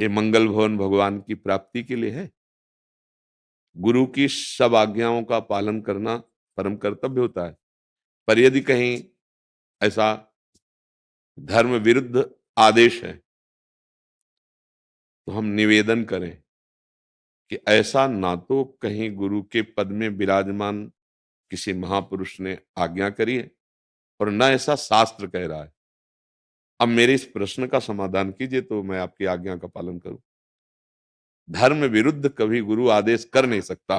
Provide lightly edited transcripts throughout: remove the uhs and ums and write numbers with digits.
ये मंगल भवन भगवान की प्राप्ति के लिए है। गुरु की सब आज्ञाओं का पालन करना परम कर्तव्य होता है। पर यदि कहीं ऐसा धर्म विरुद्ध आदेश है तो हम निवेदन करें कि ऐसा ना तो कहीं गुरु के पद में विराजमान किसी महापुरुष ने आज्ञा करी है और न ऐसा शास्त्र कह रहा है। अब मेरे इस प्रश्न का समाधान कीजिए तो मैं आपकी आज्ञा का पालन करूं। धर्म विरुद्ध कभी गुरु आदेश कर नहीं सकता।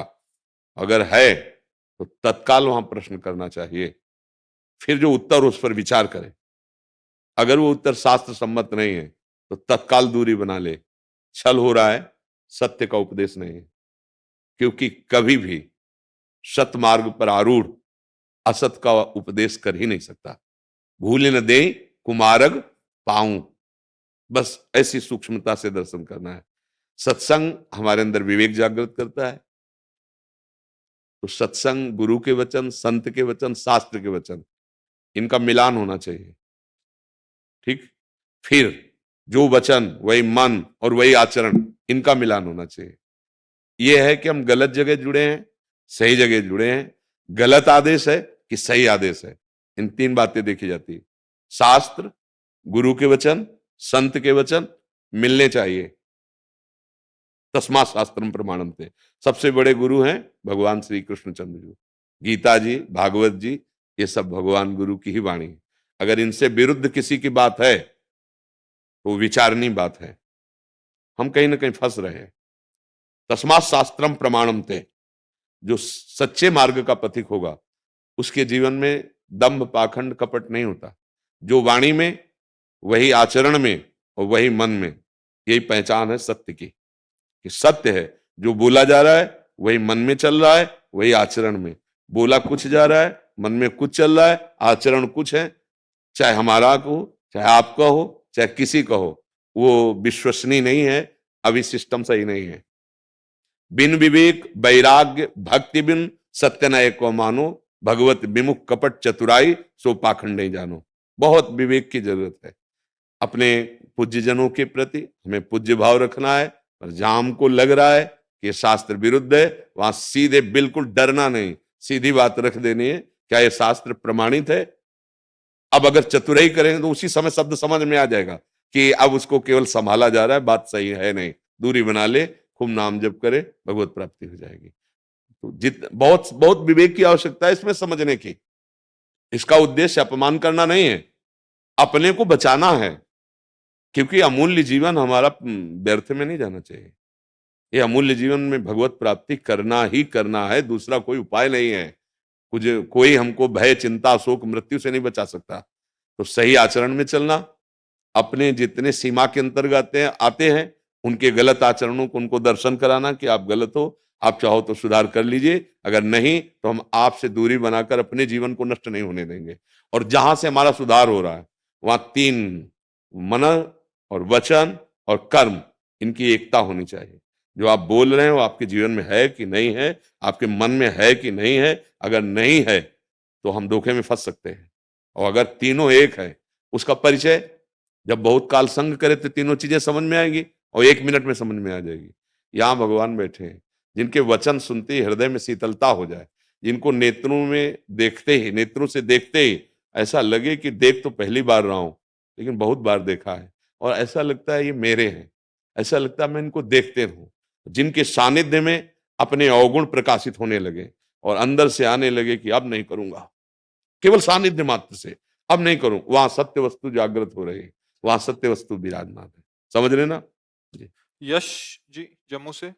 अगर है तो तत्काल वहां प्रश्न करना चाहिए, फिर जो उत्तर उस पर विचार करें। अगर वो उत्तर शास्त्र सम्मत नहीं है तो तत्काल दूरी बना ले। छल हो रहा है, सत्य का उपदेश नहीं है। क्योंकि कभी भी सत मार्ग पर आरूढ़ असत का उपदेश कर ही नहीं सकता। भूल न दे कुमारग पाऊं, बस ऐसी सूक्ष्मता से दर्शन करना है। सत्संग हमारे अंदर विवेक जागृत करता है। तो सत्संग, गुरु के वचन, संत के वचन, शास्त्र के वचन, इनका मिलान होना चाहिए। ठीक, फिर जो वचन वही मन और वही आचरण, इनका मिलान होना चाहिए। यह है कि हम गलत जगह जुड़े हैं, सही जगह जुड़े हैं, गलत आदेश है कि सही आदेश है, इन तीन बातें देखी जाती है। शास्त्र, गुरु के वचन, संत के वचन मिलने चाहिए। तस्मात् शास्त्रम प्रमाणम थे। सबसे बड़े गुरु हैं भगवान श्री कृष्णचंद्र जी, गीता जी, भागवत जी, ये सब भगवान गुरु की ही वाणी है। अगर इनसे विरुद्ध किसी की बात है तो विचारणीय बात है, हम कहीं ना कहीं फंस रहे हैं। तस्मात् शास्त्रम प्रमाणम थे। जो सच्चे मार्ग का पथिक होगा उसके जीवन में दंभ, पाखंड, कपट नहीं होता। जो वाणी में, वही आचरण में और वही मन में, यही पहचान है सत्य की। कि सत्य है, जो बोला जा रहा है वही मन में चल रहा है, वही आचरण में। बोला कुछ जा रहा है, मन में कुछ चल रहा है, आचरण कुछ है। चाहे हमारा हो, चाहे आपका हो, चाहे किसी का हो, वो विश्वसनीय नहीं है, अभी सिस्टम सही नहीं है। बिन विवेक वैराग्य भक्ति बिन सत्य न एको मानो, भगवत विमुख कपट चतुराई सो पाखंड नहीं जानो। बहुत विवेक की जरूरत है। अपने पूज्यजनों के प्रति हमें पूज्य भाव रखना है, पर जहां हमको लग रहा है कि शास्त्र विरुद्ध है, वहां सीधे बिल्कुल डरना नहीं, सीधी बात रख देनी है, क्या यह शास्त्र प्रमाणित है। अब अगर चतुराई करेंगे तो उसी समय शब्द समझ में आ जाएगा कि अब उसको केवल संभाला जा रहा है, बात सही है नहीं। दूरी बना ले, खूब नाम जप करे, भगवत प्राप्ति हो जाएगी। तो बहुत बहुत विवेक की आवश्यकता है इसमें समझने की। इसका उद्देश्य अपमान करना नहीं है, अपने को बचाना है। क्योंकि अमूल्य जीवन हमारा व्यर्थ में नहीं जाना चाहिए। ये अमूल्य जीवन में भगवत प्राप्ति करना ही करना है, दूसरा कोई उपाय नहीं है। कुछ कोई हमको भय, चिंता, शोक, मृत्यु से नहीं बचा सकता। तो सही आचरण में चलना, अपने जितने सीमा के अंतर्गत आते हैं उनके गलत आचरणों को उनको दर्शन कराना कि आप गलत हो, आप चाहो तो सुधार कर लीजिए, अगर नहीं तो हम आपसे दूरी बनाकर अपने जीवन को नष्ट नहीं होने देंगे। और जहां से हमारा सुधार हो रहा है वहां तीन, मन और वचन और कर्म, इनकी एकता होनी चाहिए। जो आप बोल रहे हैं वो आपके जीवन में है कि नहीं है, आपके मन में है कि नहीं है। अगर नहीं है तो हम धोखे में फंस सकते हैं। और अगर तीनों एक है, उसका परिचय जब बहुत काल संग करे तो तीनों चीजें समझ में आएंगी और 1 मिनट में समझ में आ जाएगी। यहाँ भगवान बैठे हैं, जिनके वचन सुनते ही हृदय में शीतलता हो जाए, जिनको नेत्रों में देखते ही, नेत्रों से देखते ही ऐसा लगे कि देख तो पहली बार रहा हूं लेकिन बहुत बार देखा है, और ऐसा लगता है ये मेरे हैं, ऐसा लगता है मैं इनको देखते रहूं। जिनके सानिध्य में अपने अवगुण प्रकाशित होने लगे और अंदर से आने लगे कि अब नहीं करूंगा, केवल सानिध्य मात्र से अब नहीं करूं, वहां सत्य वस्तु जागृत हो रही है, वहां सत्य वस्तु विराजमान है। समझ रहे ना जी। यश जी जम्मू से।